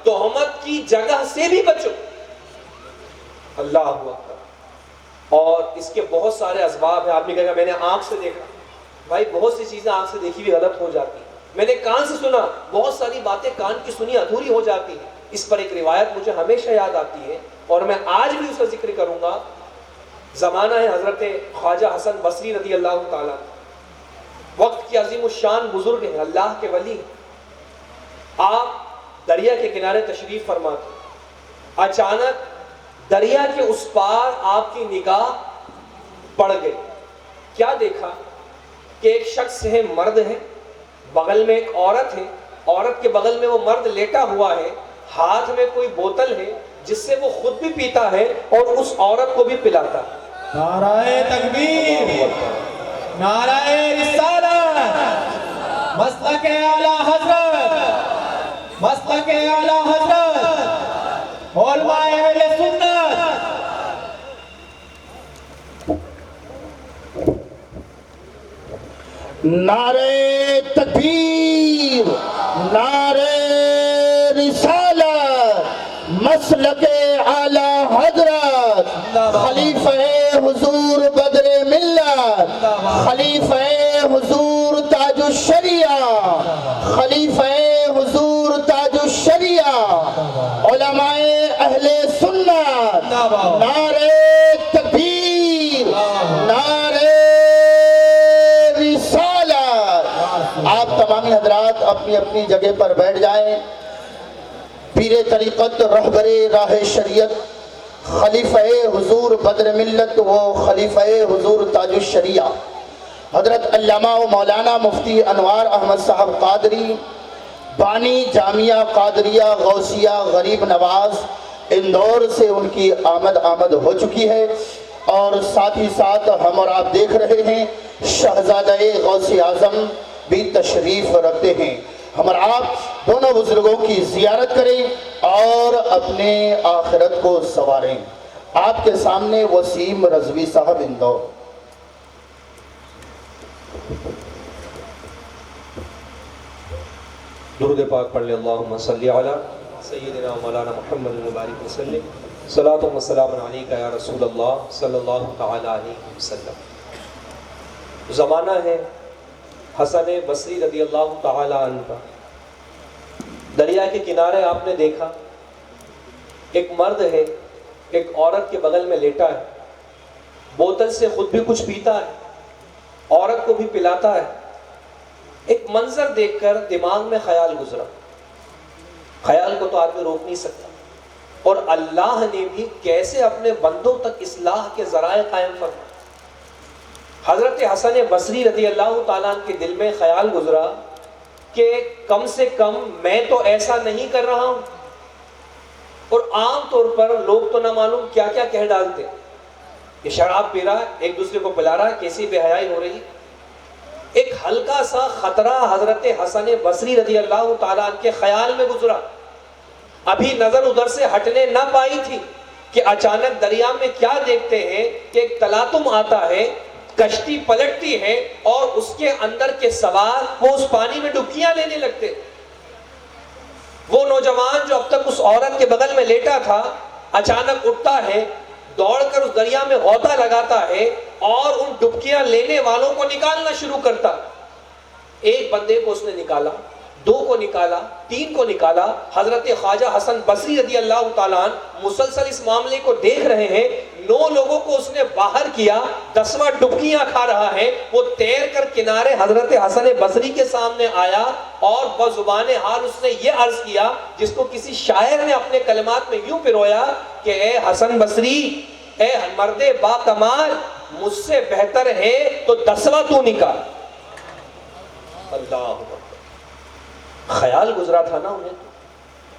تہمت کی جگہ سے بھی بچو. اللہ اکبر. اور اس کے بہت سارے اسباب ہیں. آدمی کہے گا میں نے آنکھ سے دیکھا. بھائی بہت سی چیزیں آنکھ سے دیکھی بھی غلط ہو جاتی ہیں. میں نے کان سے سنا, بہت ساری باتیں کان کی سنی ادھوری ہو جاتی ہیں. اس پر ایک روایت مجھے ہمیشہ یاد آتی ہے اور میں آج بھی اس کا ذکر کروں گا. زمانہ ہے حضرت خواجہ حسن بصری رضی اللہ تعالیٰ, وقت کی عظیم الشان بزرگ ہیں, اللہ کے ولی. آپ دریا کے کنارے تشریف فرما تھے. اچانک دریا کے اس پار آپ کی نگاہ پڑ گئی. کیا دیکھا کہ ایک شخص ہے, مرد ہے, بغل میں ایک عورت ہے, عورت کے بغل میں وہ مرد لیٹا ہوا ہے, ہاتھ میں کوئی بوتل ہے جس سے وہ خود بھی پیتا ہے اور اس عورت کو بھی پلاتا ہے. نعرہ تکبیر, نعرہ رسالت, مسلک اعلی حضرت, مسلک اعلی حضرت, علماء اہل سنت. نعرہ تکبیر, نعرہ رسالت, مسلک اعلی حضرت, خلیفہ حضور بدر ملت, خلیفہ حضور تاج الشریعہ, خلیفہ حضور تاج الشریعہ, علماء اہل سنت. نعرہ تکبیر, نعرہ رسالت. آپ تمامی حضرات اپنی اپنی جگہ پر بیٹھ جائیں. پیر طریقت, رہبر راہ شریعت, خلیفہ حضور بدر ملت و خلیفہ حضور تاج الشریعہ حضرت علامہ و مولانا مفتی انوار احمد صاحب قادری, بانی جامعہ قادریہ غوثیہ غریب نواز, اندور سے ان کی آمد ہو چکی ہے. اور ساتھ ہی ساتھ ہم اور آپ دیکھ رہے ہیں شہزادہ غوث اعظم بھی تشریف رکھتے ہیں. ہم اور آپ دونوں بزرگوں کی زیارت کریں اور اپنے آخرت کو سنواریں. آپ کے سامنے وسیم رضوی صاحب اندور. درود پاک پڑھ لیں. اللہم صلی علی سیدنا مولانا محمد مبارک وسلم. صلاۃ و سلام علیک یا رسول اللہ صلی اللہ تعالی علیہ وسلم. زمانہ ہے حسن بصری رضی اللہ تعالی عنہ کا. دریا کے کنارے آپ نے دیکھا ایک مرد ہے, ایک عورت کے بغل میں لیٹا ہے, بوتل سے خود بھی کچھ پیتا ہے, عورت کو بھی پلاتا ہے. ایک منظر دیکھ کر دماغ میں خیال گزرا. خیال کو تو آدمی روک نہیں سکتا, اور اللہ نے بھی کیسے اپنے بندوں تک اصلاح کے ذرائع قائم فرمائے. حضرت حسن بصری رضی اللہ تعالیٰ عنہ کے دل میں خیال گزرا کہ کم سے کم میں تو ایسا نہیں کر رہا ہوں. اور عام طور پر لوگ تو نہ معلوم کیا کیا کہہ ڈالتے ہیں کہ شراب پی رہا ہے, ایک دوسرے کو پلا رہا ہے, کیسی بے حیائی ہو رہی. ایک ہلکا سا خطرہ حضرت حسن بصری رضی اللہ تعالیٰ عنہ کے خیال میں گزرا. ابھی نظر ادھر سے ہٹنے نہ پائی تھی کہ اچانک دریا میں کیا دیکھتے ہیں کہ ایک تلاطم آتا ہے, کشتی پلٹتی ہے اور اس کے اندر کے سوار وہ اس پانی میں ڈبکیاں لینے لگتے. وہ نوجوان جو اب تک اس عورت کے بغل میں لیٹا تھا اچانک اٹھتا ہے, دوڑ کر اس دریا میں غوطہ لگاتا ہے اور ان ڈبکیاں لینے والوں کو نکالنا شروع کرتا. ایک بندے کو اس نے نکالا, 2 کو نکالا, 3 کو نکالا. حضرت خواجہ حسن بصری رضی اللہ تعالیٰ عنہ مسلسل اس معاملے کو دیکھ رہے ہیں. 9 لوگوں کو اس نے باہر کیا, 10واں ڈبکیاں کھا رہا ہے. وہ تیر کر کنارے حضرت حسن بصری کے سامنے آیا اور بزبان حال اس نے یہ عرض کیا جس کو کسی شاعر نے اپنے کلمات میں یوں پرویا کہ اے حسن بصری, اے مرد با کمال, مجھ سے بہتر ہے تو 10واں تو نکال. اللہ اکبر. خیال گزرا تھا نا انہیں,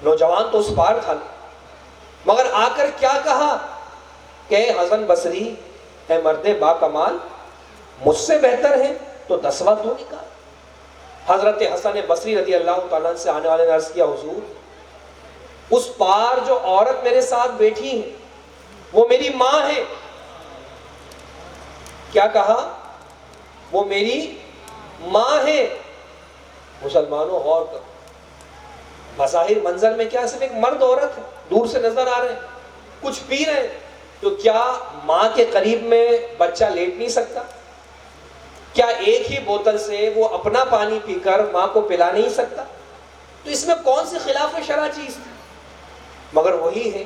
نوجوان تو اس پار تھا, مگر آ کر کیا کہا کہ اے حسن بصری, اے مرد با کمال, مجھ سے بہتر ہے تو 10واں تو نکال. حضرت حسن بصری رضی اللہ تعالیٰ سے آنے والے نے عرض کیا حضور, اس پار جو عورت میرے ساتھ بیٹھی ہے وہ میری ماں ہے. کیا کہا؟ وہ میری ماں ہے. مسلمانوں غور کرو, بظاہر منظر میں کیا صرف ایک مرد عورت ہے، دور سے نظر آ رہے ہیں، کچھ پی رہے ہیں، تو کیا ماں کے قریب میں بچہ لیٹ نہیں سکتا؟ کیا ایک ہی بوتل سے وہ اپنا پانی پی کر ماں کو پلا نہیں سکتا؟ تو اس میں کون سی خلاف شرع چیز تھی؟ مگر وہی ہے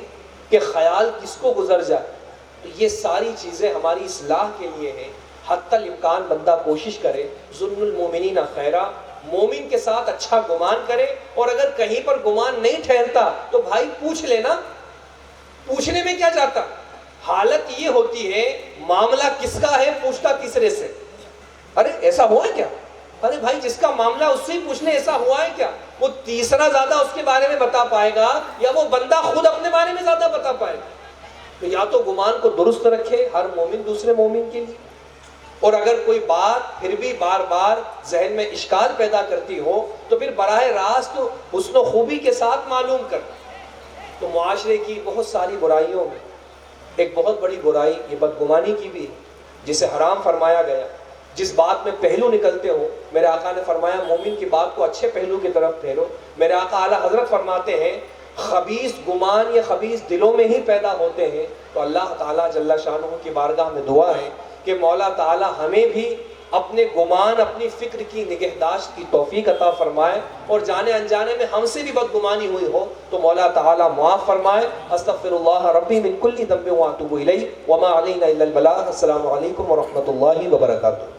کہ خیال کس کو گزر جائے. تو یہ ساری چیزیں ہماری اصلاح کے لیے ہیں. حتی الامکان بندہ کوشش کرے ظن المومنین خیرا، مومن کے ساتھ اچھا گمان کرے، اور اگر کہیں پر گمان نہیں ٹھہرتا تو بھائی پوچھ لینا. پوچھنے میں کیا جاتا؟ حالت یہ ہوتی ہے معاملہ کس کا ہے پوچھتا تیسرے سے، ارے ایسا ہوا ہے کیا؟ ارے بھائی جس کا معاملہ اس سے ہی پوچھنے ایسا ہوا ہے کیا؟ وہ تیسرا زیادہ اس کے بارے میں بتا پائے گا یا وہ بندہ خود اپنے بارے میں زیادہ بتا پائے گا. تو یا تو گمان کو درست رکھے ہر مومن دوسرے مومن کے لیے، اور اگر کوئی بات پھر بھی بار بار ذہن میں اشکال پیدا کرتی ہو تو پھر براہ راست حسن و خوبی کے ساتھ معلوم کر. تو معاشرے کی بہت ساری برائیوں میں ایک بہت بڑی برائی یہ بدگمانی کی بھی ہے، جسے حرام فرمایا گیا. جس بات میں پہلو نکلتے ہو، میرے آقا نے فرمایا مومن کی بات کو اچھے پہلو کی طرف پھیرو. میرے آقا اعلیٰ حضرت فرماتے ہیں خبیث گمان یا خبیث دلوں میں ہی پیدا ہوتے ہیں. تو اللہ تعالیٰ جل شانہ کی بارگاہ میں دعا ہے کہ مولا تعالیٰ ہمیں بھی اپنے گمان اپنی فکر کی نگہداشت کی توفیق عطا فرمائے، اور جانے انجانے میں ہم سے بھی بدگمانی ہوئی ہو تو مولا تعالیٰ معاف فرمائے. استغفر اللہ ربی من کل ذنب واتوب الیہ وما علینا الا البلاغ. السلام علیکم ورحمۃ اللہ وبرکاتہ.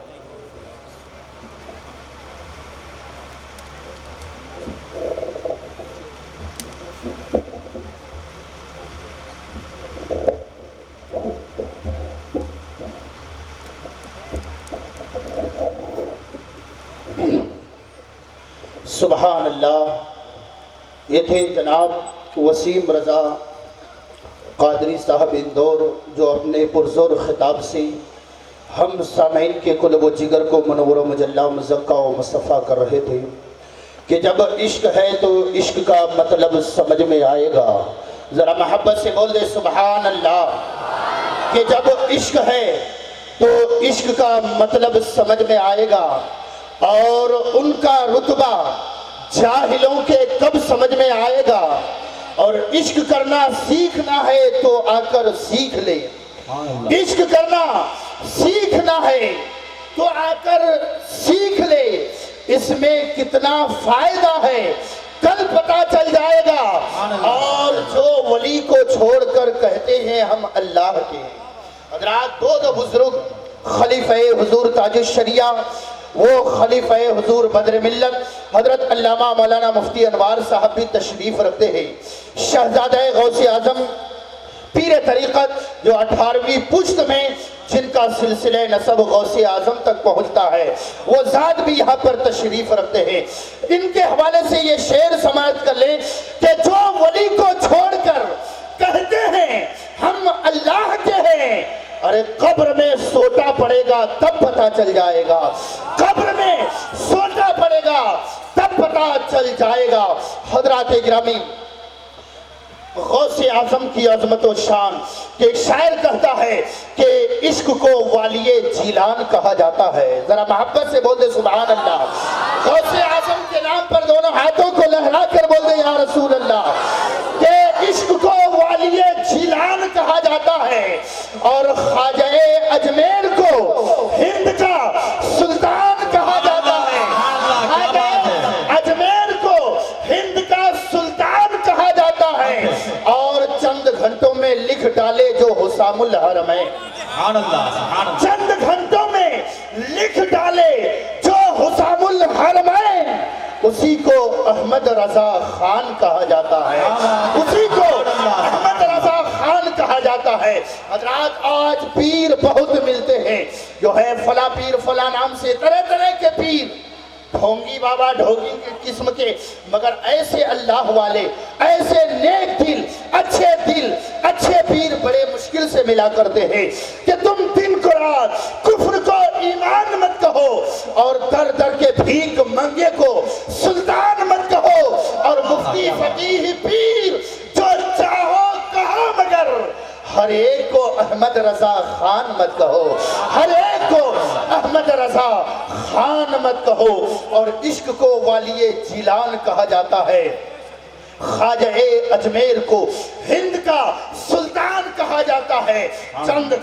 سبحان اللہ. یہ تھے جناب وسیم رضا قادری صاحب اندور، جو اپنے پرزور خطاب سے ہم سامعین کے قلب و جگر کو منور و مجلہ مزکہ و مصطفیٰ کر رہے تھے کہ جب عشق ہے تو عشق کا مطلب سمجھ میں آئے گا. ذرا محبت سے بول دے سبحان اللہ. کہ جب عشق ہے تو عشق کا مطلب سمجھ میں آئے گا، اور ان کا رتبہ جاہلوں کے کب سمجھ میں آئے گا. اور عشق کرنا سیکھنا ہے تو آ کر سیکھ لے. عشق کرنا سیکھنا ہے تو آ کر سیکھ لے. اس میں کتنا فائدہ ہے کل پتہ چل جائے گا. اور جو ولی کو چھوڑ کر کہتے ہیں ہم اللہ کے ہیں. حضرات دو بزرگ خلیفہ حضور تاج الشریعہ، وہ خلیفہ حضور بدر ملت حضرت علامہ مولانا مفتی انوار صاحب بھی تشریف رکھتے ہیں. شہزادہ غوث اعظم پیر طریقت جو 18ویں پشت میں جن کا سلسلہ نسب غوث اعظم تک پہنچتا ہے، وہ ذات بھی یہاں پر تشریف رکھتے ہیں. ان کے حوالے سے یہ شعر سماعت کر لیں کہ جو ولی کو چھوڑ کر کہتے ہیں ہم اللہ کے ہیں، ارے قبر میں سوٹا پڑے گا تب پتہ چل جائے گا. قبر میں سوٹا پڑے گا تب پتہ چل جائے گا. حضرات گرامی، غوث اعظم کی عظمت و شان کہ ایک شاعر کہتا ہے کہ عشق کو والی جیلان کہا جاتا ہے. ذرا محبت سے بول دے سبحان اللہ. غوث اعظم کے نام پر دونوں ہاتھوں کو لہرا کر بول دے یا رسول اللہ. کہ عشق کو والی جیلان کہا جاتا ہے، اور خواجہ اجمیر کو ہند کا سلطان کہا جاتا ہے. خواجہ اجمیر کو ہند کا سلطان کہا جاتا ہے، اور چند گھنٹوں میں لکھ ڈالے جو حسام الحرمین. چند گھنٹوں میں لکھ ڈالے جو حسام الحرمین، اسی کو احمد رضا خان کہا جاتا ہے. اسی کو احمد رضا خان کہا جاتا ہے. حضرات آج پیر بہت ملتے ہیں، جو ہے فلاں پیر فلاں نام سے، طرح طرح کے پیر، ڈھونگی بابا ڈھونگی کے قسم کے، مگر ایسے اللہ والے، ایسے نیک دل، اچھے پیر بڑے مشکل سے ملا کرتے ہیں. کہ تم دن کو رات کفر کو ایمان مت کہو، اور در در کے بھیک منگے کو سلطان مت کہو، اور مفتی فقیہ پیر جو چاہو کہو، مگر ہر ایک کو احمد رضا خان مت کہو. ہر ایک کو احمد رضا خان مت کہو. اور عشق کو والی جیلان کہا جاتا ہے. خواجہ اجمیر کو ہند کا سلطان کہا جاتا ہے. چند